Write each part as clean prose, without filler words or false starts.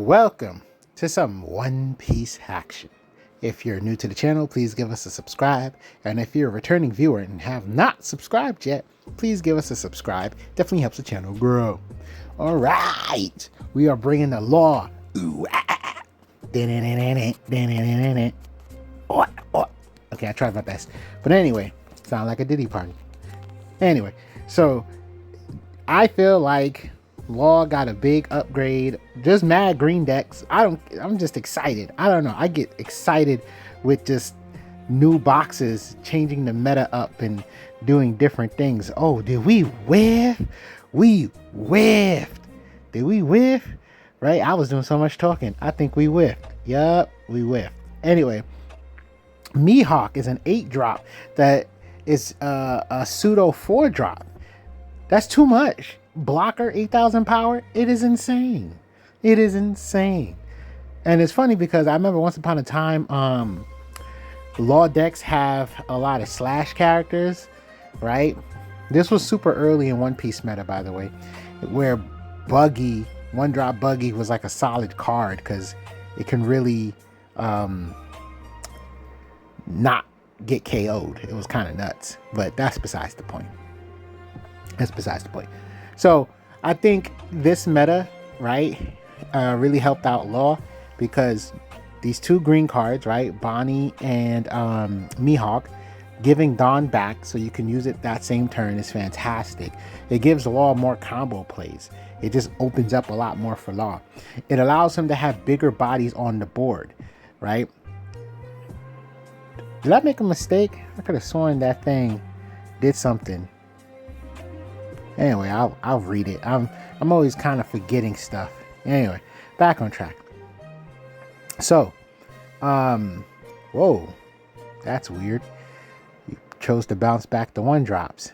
Welcome to some One Piece action. If you're new to the channel, please give us a subscribe. And if you're a returning viewer and have not subscribed yet, please give us a subscribe. Definitely helps the channel grow. All right, we are bringing the law. Ooh, ah. Okay, I tried my best. But anyway, sound like a Diddy party. Anyway, so I feel like Law got a big upgrade. Just mad green decks. I'm just excited. I don't know. I get excited with just new boxes changing the meta up and doing different things. Oh, did we whiff? We whiffed. Did we whiff? Right? I was doing so much talking. I think we whiffed. Yup, we whiffed. Anyway, Mihawk is an 8-drop that is a pseudo 4-drop. That's too much. Blocker 8,000 power. It is insane. It is insane. And it's funny because I remember once upon a time, Law decks have a lot of slash characters, right? This was super early in One Piece meta, by the way, where Buggy, 1-drop Buggy was like a solid card because it can really not get KO'd. It was kind of nuts, but that's besides the point. That's besides the point. So I think this meta, right, really helped out Law because these two green cards, right, Bonnie and Mihawk, giving Dawn back so you can use it that same turn is fantastic. It gives Law more combo plays. It just opens up a lot more for Law. It allows him to have bigger bodies on the board, right? Did I make a mistake? I could have sworn that thing did something. Anyway, I'll read it. I'm always kind of forgetting stuff. Anyway, back on track. So, whoa, that's weird. You chose to bounce back the 1-drops.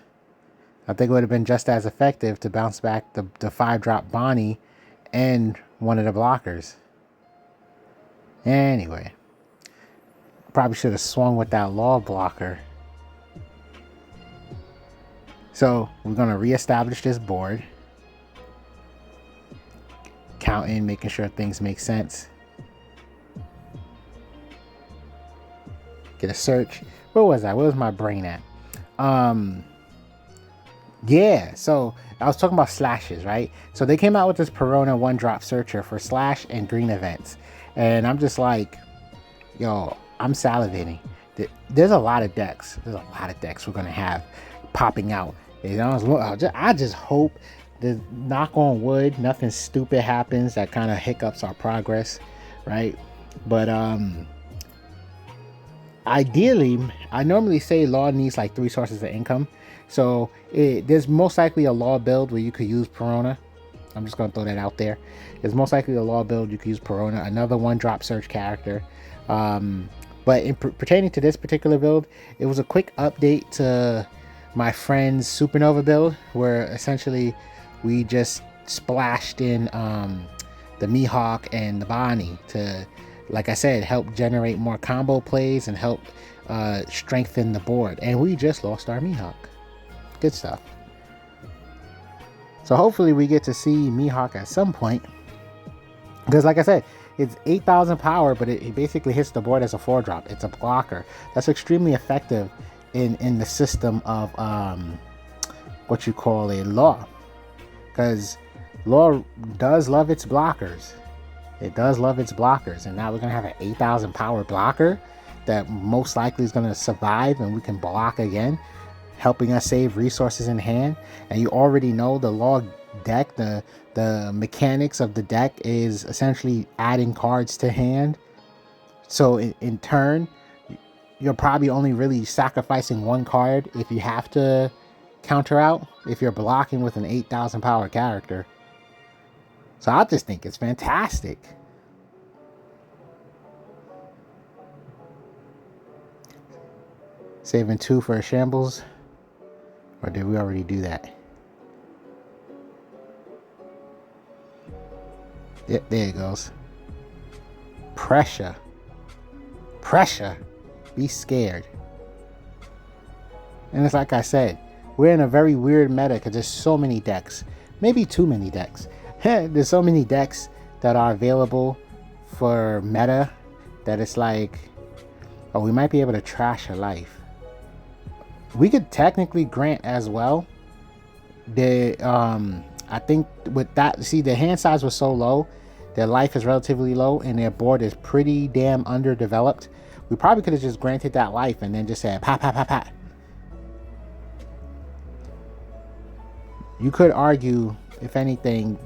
I think it would have been just as effective to bounce back the 5-drop Bonnie and one of the blockers. Anyway, probably should have swung with that Law blocker. So we're going to reestablish this board. Counting, making sure things make sense. Get a search. Where was I? Where was my brain at? Yeah, so I was talking about slashes, right? So they came out with this Perona 1-drop searcher for slash and green events. And I'm just like, yo, I'm salivating. There's a lot of decks. There's a lot of decks we're going to have popping out. I just hope that, knock on wood, nothing stupid happens that kind of hiccups our progress, right? But ideally, I normally say Law needs like 3 sources of income. So there's most likely a Law build where you could use Perona. I'm just going to throw that out there. There's most likely a Law build you could use Perona, another 1-drop search character. But pertaining to this particular build, it was a quick update to my friend's Supernova build, where essentially we just splashed in the Mihawk and the Bonnie to, like I said, help generate more combo plays and help strengthen the board. And we just lost our Mihawk. Good stuff. So hopefully we get to see Mihawk at some point, because like I said, it's 8,000 power, but it basically hits the board as a 4-drop. It's a blocker. That's extremely effective in the system of what you call a Law, because Law does love its blockers. It does love its blockers, and now we're gonna have an 8,000 power blocker that most likely is gonna survive, and we can block again, helping us save resources in hand. And you already know the Law deck, the mechanics of the deck is essentially adding cards to hand. So in turn, you're probably only really sacrificing 1 card if you have to counter out, if you're blocking with an 8,000 power character. So I just think it's fantastic. Saving 2 for a shambles. Or did we already do that? Yep, there it goes. Pressure. Pressure. Be scared. And it's like I said, we're in a very weird meta because there's so many decks. Maybe too many decks. There's so many decks that are available for meta that it's like, oh, we might be able to trash a life. We could technically grant as well. I think with that, see, the hand size was so low, their life is relatively low, and their board is pretty damn underdeveloped. We probably could have just granted that life and then just said pat pat pat pat. You could argue, if anything,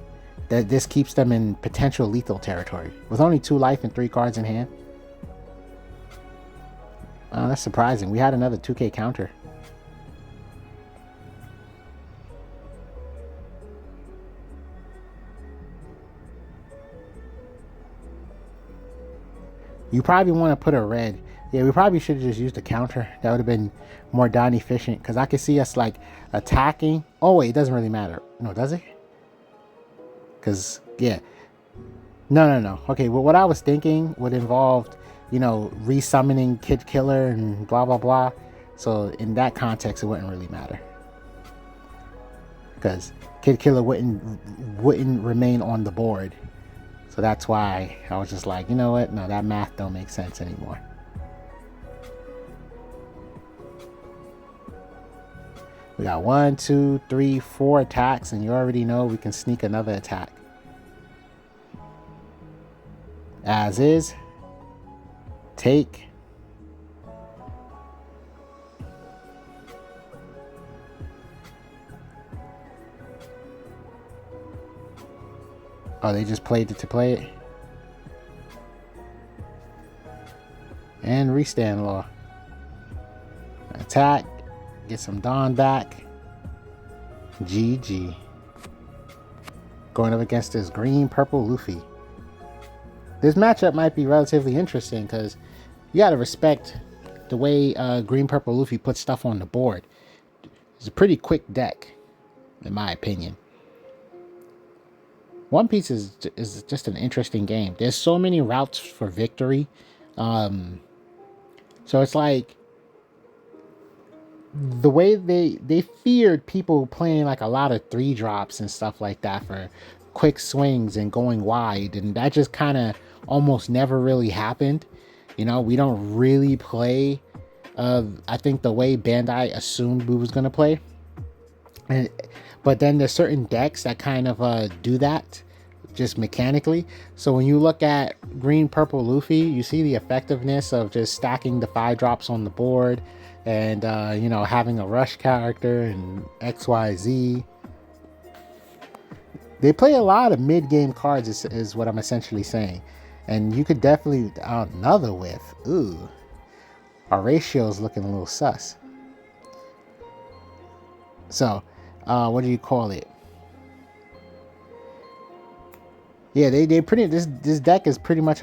that this keeps them in potential lethal territory with only 2 life and 3 cards in hand. That's surprising. We had another 2K counter. You probably want to put a red. Yeah, we probably should have just used a counter. That would have been more darn efficient, because I could see us like attacking. Oh wait, it doesn't really matter. No, does it? Because yeah, no. Okay, well, what I was thinking would involve, resummoning Kid Killer and blah blah blah. So in that context, it wouldn't really matter, because Kid Killer wouldn't remain on the board. So that's why I was just like, you know what? No, that math don't make sense anymore. We got 1, 2, 3, 4 attacks, and you already know we can sneak another attack. As is. Take. Oh, they just played it to play it. And restand law. Attack. Get some Dawn back. GG. Going up against this green-purple Luffy. This matchup might be relatively interesting, because you got to respect the way green-purple Luffy puts stuff on the board. It's a pretty quick deck, in my opinion. One Piece is just an interesting game. There's so many routes for victory. So it's like, the way they feared people playing like a lot of 3-drops and stuff like that for quick swings and going wide, and that just kind of almost never really happened. We don't really play I think the way Bandai assumed we was gonna play. But then there's certain decks that kind of do that just mechanically. So when you look at green purple Luffy, you see the effectiveness of just stacking the 5-drops on the board, and having a rush character and XYZ. They play a lot of mid-game cards is what I'm essentially saying. And you could definitely another whiff. Ooh. Our ratio is looking a little sus. So, what do you call it? Yeah, they pretty this deck is pretty much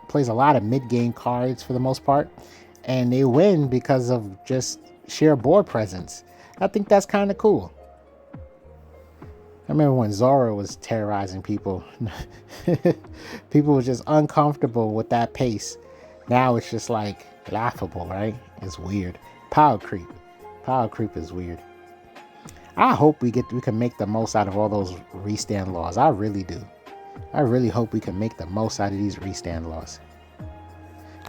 plays a lot of mid-game cards for the most part, and they win because of just sheer board presence. I think that's kind of cool. I remember when Zoro was terrorizing people. People were just uncomfortable with that pace. Now it's just like laughable, right? It's weird. Power creep. Power creep is weird. I hope we can make the most out of all those restand laws. I really do. I really hope we can make the most out of these restand laws.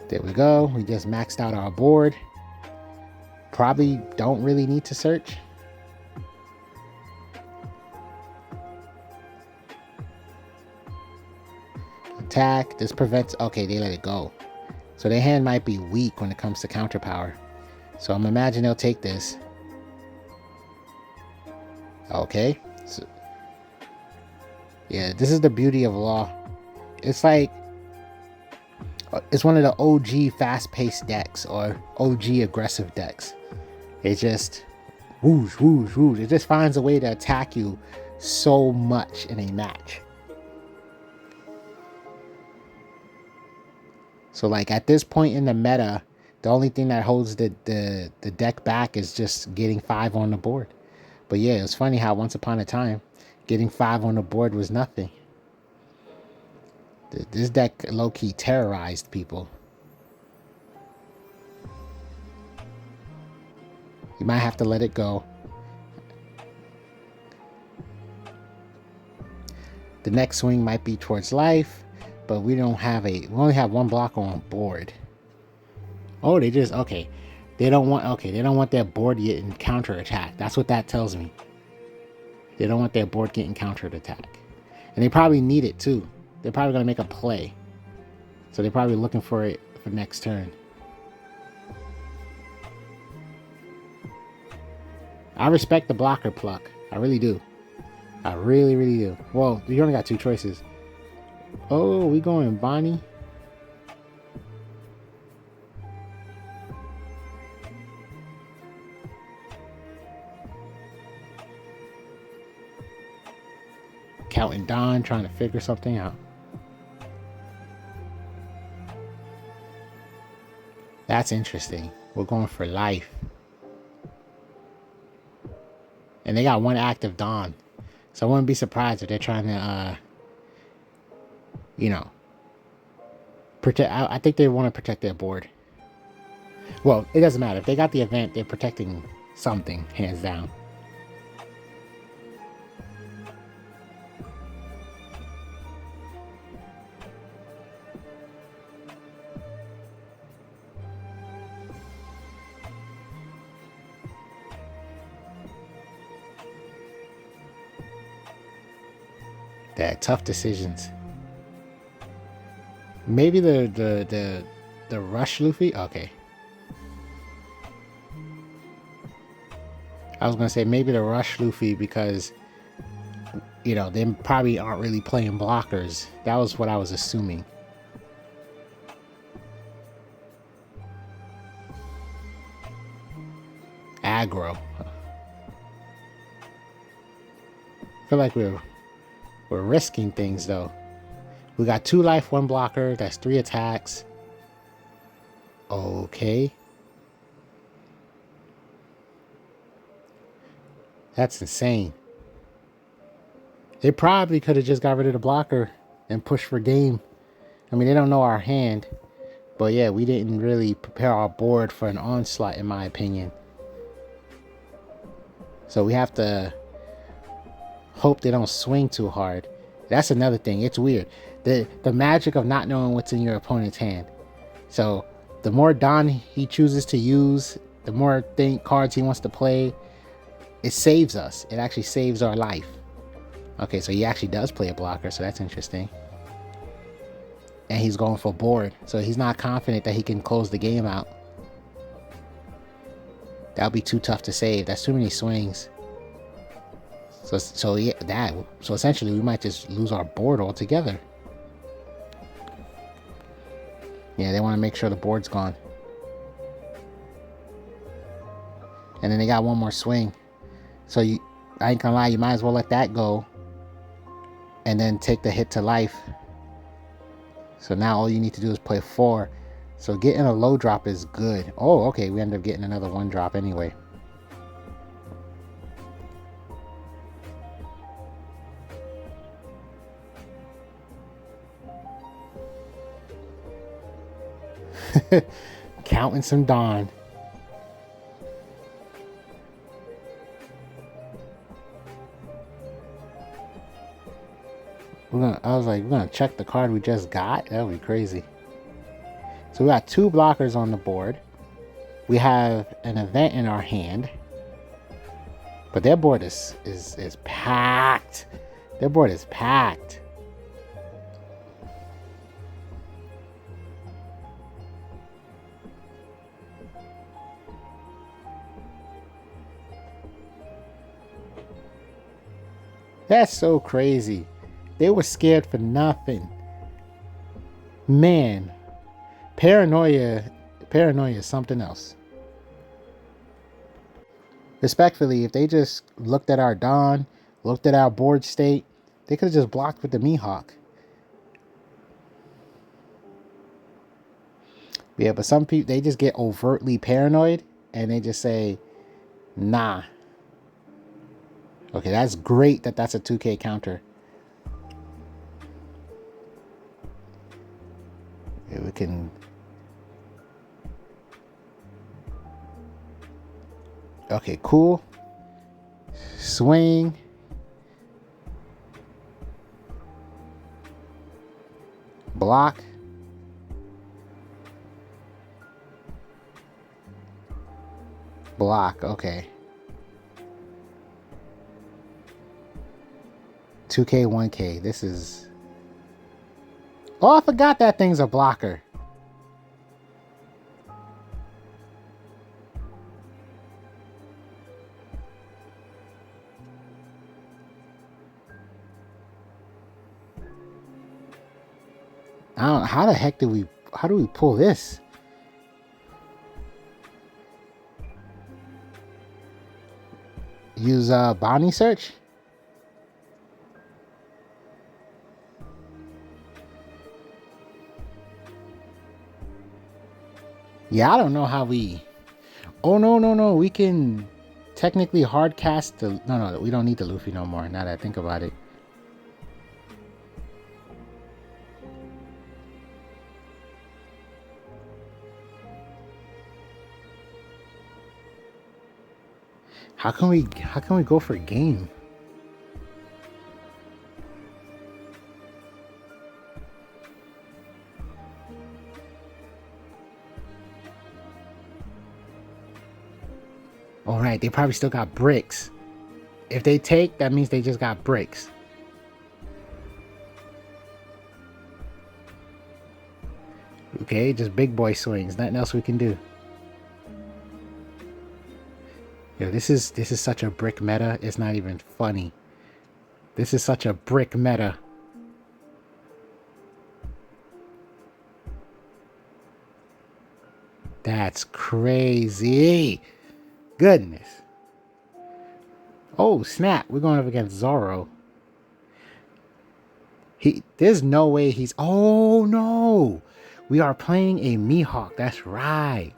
There we go. We just maxed out our board. Probably don't really need to search. Attack. This prevents... Okay, they let it go. So their hand might be weak when it comes to counter power. So I'm imagining they'll take this. Okay. So, yeah, this is the beauty of law. It's like... It's one of the OG fast-paced decks, or OG aggressive decks. It just... Whoosh, whoosh, whoosh. It just finds a way to attack you so much in a match. So like at this point in the meta, the only thing that holds the deck back is just getting 5 on the board. But yeah, it's funny how once upon a time, getting 5 on the board was nothing. This deck low-key terrorized people. You might have to let it go. The next swing might be towards life, but we only have one blocker on board. Oh, they just, okay. They don't want their board getting counter-attacked. That's what that tells me. They don't want their board getting counter-attacked. And they probably need it too. They're probably going to make a play. So they're probably looking for it for next turn. I respect the blocker pluck. I really do. I really, really do. Well, you only got two choices. Oh, we going Bonnie? Counting Don, trying to figure something out. That's interesting. We're going for life. And they got one active Don. So I wouldn't be surprised if they're trying to, protect. I think they want to protect their board. Well, it doesn't matter. If they got the event, they're protecting something, hands down. They're tough decisions. Maybe the rush Luffy? Okay. I was gonna say maybe the rush Luffy because they probably aren't really playing blockers. That was what I was assuming. Aggro. I feel like we're risking things though. We got 2 life, 1 blocker. That's 3 attacks. Okay. That's insane. They probably could have just got rid of the blocker and pushed for game. I mean, they don't know our hand. But yeah, we didn't really prepare our board for an onslaught, in my opinion. So we have to hope they don't swing too hard. That's another thing. It's weird. The magic of not knowing what's in your opponent's hand. So the more Don he chooses to use, the more cards he wants to play, it saves us. It actually saves our life. Okay, so he actually does play a blocker, so that's interesting. And he's going for board, so he's not confident that he can close the game out. That'll be too tough to save. That's too many swings. So essentially we might just lose our board altogether. Yeah, they want to make sure the board's gone. And then they got one more swing. So I ain't gonna lie, you might as well let that go. And then take the hit to life. So now all you need to do is play 4. So getting a low drop is good. Oh, okay, we end up getting another 1 drop anyway. Counting some Dawn. I was like, we're gonna check the card we just got. That would be crazy. So we got 2 blockers on the board. We have an event in our hand. But their board is packed. Their board is packed. That's so crazy. They were scared for nothing. Man, paranoia is something else. Respectfully, if they just looked at our Dawn, looked at our board state, they could have just blocked with the Mihawk. Yeah, but some people, they just get overtly paranoid and they just say, nah. Okay, that's great that that's a 2K counter. Yeah, we can... Okay, cool. Swing. block. Block, okay. 2K, 1K. This is... Oh, I forgot that thing's a blocker. I don't, how the heck do we pull this? Use bounty search? Yeah, I don't know how we... Oh, no. We can technically hard cast the... No, we don't need the Luffy no more, now that I think about it. How can we go for a game? All right, they probably still got bricks. If they take, that means they just got bricks. Okay, just big boy swings. Nothing else we can do. Yo, this is such a brick meta. It's not even funny. This is such a brick meta. That's crazy. Goodness. Oh, snap. We're going up against Zoro. There's no way he's... Oh, no. We are playing a Mihawk. That's right.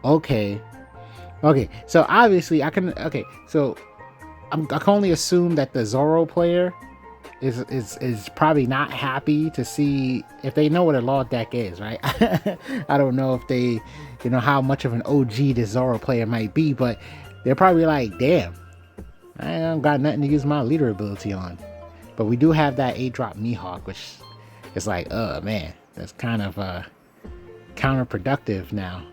Okay. Okay, so obviously I can... Okay, so I can only assume that the Zoro player is probably not happy to see if they know what a law deck is, right? I don't know if they, you know, how much of an OG the Zoro player might be, but they're probably like, damn, I don't got nothing to use my leader ability on. But we do have that 8-drop Mihawk, which is like, man, that's kind of counterproductive now.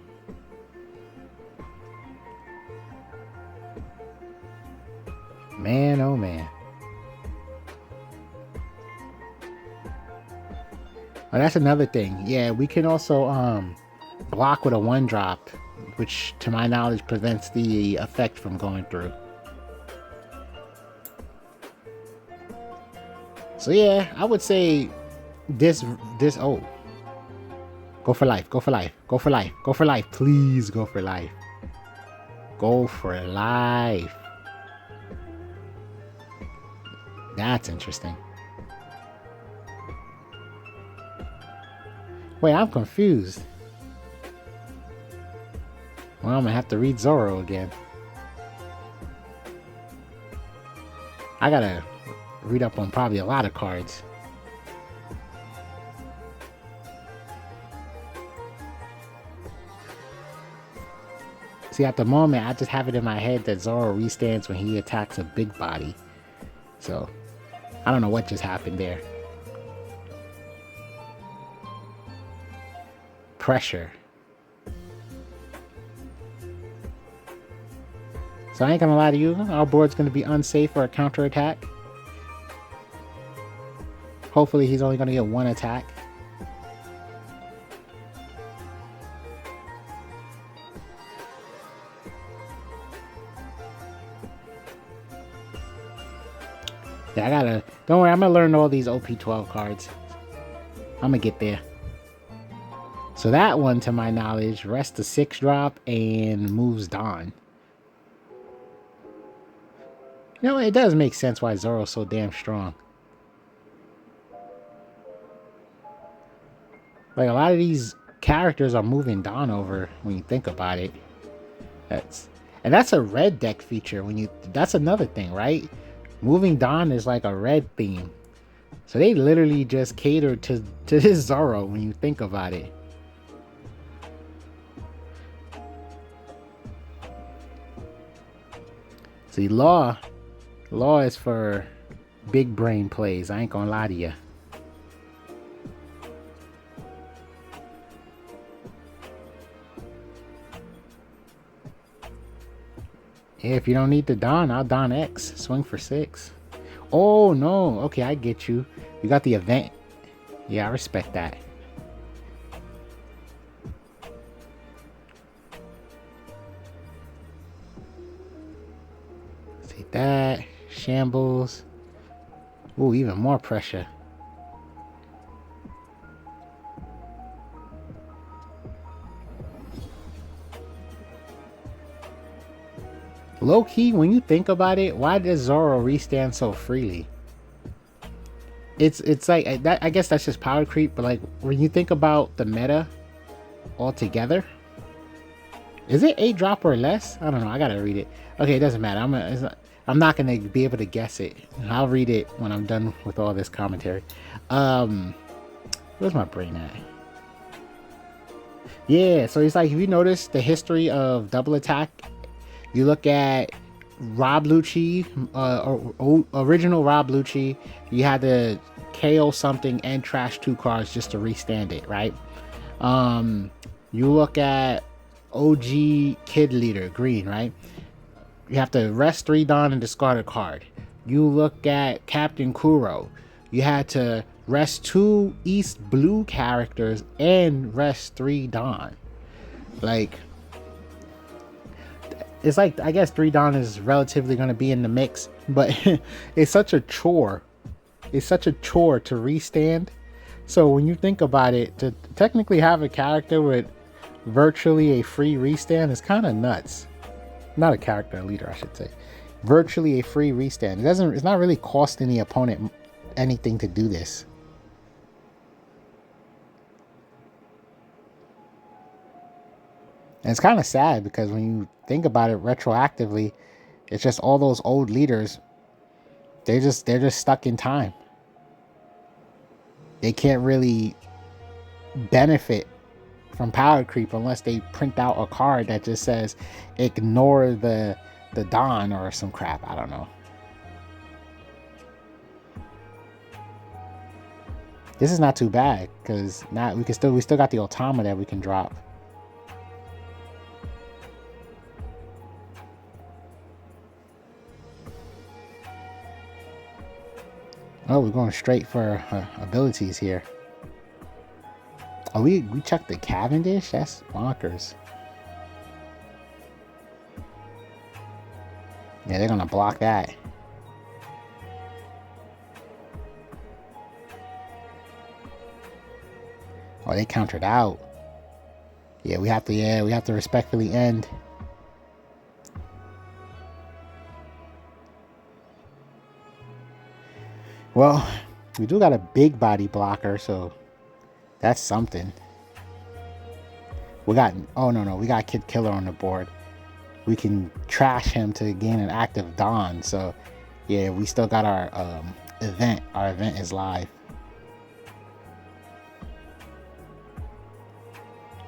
Man, oh man. Oh, that's another thing. Yeah, we can also block with a 1-drop, which to my knowledge prevents the effect from going through. So yeah, I would say this oh. Go for life, go for life, go for life, go for life. Please go for life. Go for life. That's interesting. Wait, I'm confused. Well, I'm gonna have to read Zoro again. I gotta read up on probably a lot of cards. See, at the moment, I just have it in my head that Zoro restands when he attacks a big body. So, I don't know what just happened there. Pressure. So I ain't gonna lie to you, our board's gonna be unsafe for a counterattack. Hopefully he's only gonna get 1 attack. Yeah, I gotta... Don't worry, I'm gonna learn all these OP12 cards. I'm gonna get there. So that one, to my knowledge, rests a 6-drop and moves Dawn. You know, it does make sense why Zoro's so damn strong. Like, a lot of these characters are moving Dawn over when you think about it. That's a red deck feature. That's another thing, right? Moving Dawn is like a red theme. So they literally just cater to this Zoro when you think about it. See, Law is for big brain plays. I ain't gonna lie to you. Yeah, if you don't need the Don, I'll Don X. Swing for 6. Oh, no. Okay, I get you. You got the event. Yeah, I respect that. See that. Shambles. Ooh, even more pressure. Low key, when you think about it, why does Zoro restand so freely? It's like that. I guess that's just power creep. But like when you think about the meta altogether, is it 8 drop or less? I don't know. I gotta read it. Okay, it doesn't matter. I'm not gonna be able to guess it. I'll read it when I'm done with all this commentary. Where's my brain at? Yeah, so it's like if you notice the history of double attack, you look at Rob Lucci, original Rob Lucci, you had to KO something and trash 2 cards just to restand it, right? You look at OG Kid Leader, green, right? You have to rest 3 Dawn and discard a card. You look at Captain Kuro, you had to rest 2 East Blue characters and rest 3 Dawn. Like, it's like, I guess 3 Dawn is relatively going to be in the mix, but it's such a chore. It's such a chore to restand. So when you think about it, to technically have a character with virtually a free restand is kind of nuts. Not a character, a leader, I should say. Virtually a free restand. It's not really costing the opponent anything to do this. And it's kind of sad because when you think about it retroactively, it's just all those old leaders. They're just stuck in time. They can't really benefit from power creep unless they print out a card that just says ignore the Dawn or some crap. I don't know. This is not too bad because now we still got the Otama that we can drop. Oh, we're going straight for abilities here. Oh, we checked the Cavendish? That's bonkers. Yeah, they're going to block that. Oh, they countered out. Yeah, we have to respectfully end. Well, we do got a big body blocker, so that's something. We got, oh no, we got Kid Killer on the board. We can trash him to gain an active Dawn. So yeah, we still got our event. Our event is live.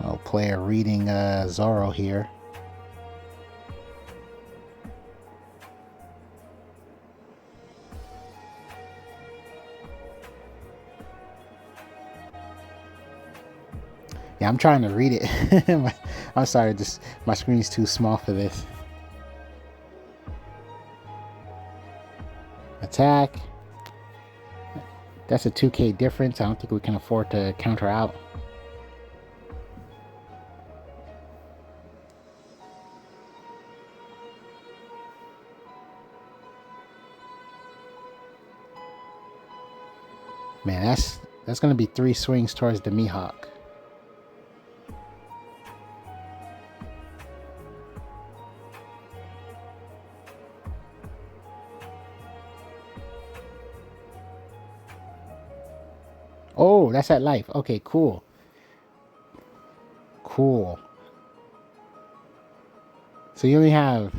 Oh, player reading Zoro here. Yeah, I'm trying to read it. I'm sorry, just my screen's too small for this. Attack. That's a 2k difference. I don't think we can afford to counter out. Man, that's gonna be 3 swings towards the Mihawk. Oh, that's at life. Okay, cool. Cool. So you only have...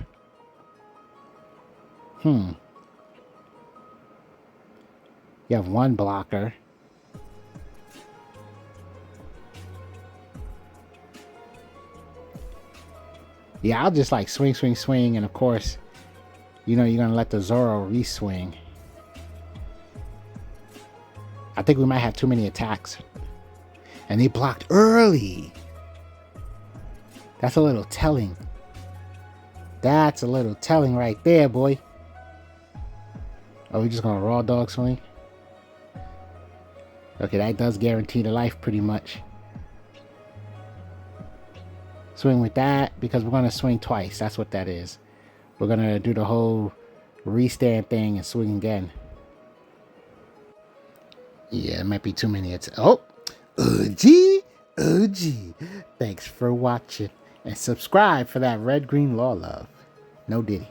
You have 1 blocker. Yeah, I'll just like swing, and of course, you know, you're gonna let the Zoro re-swing. I think we might have too many attacks. And they blocked early. That's a little telling. That's a little telling right there, boy. Are we just gonna raw dog swing? Okay, that does guarantee the life pretty much. Swing with that because we're gonna swing twice. That's what that is. We're gonna do the whole restand thing and swing again. Yeah, it might be too many. Oh, OG, OG. Thanks for watching and subscribe for that red green law love. No Diddy.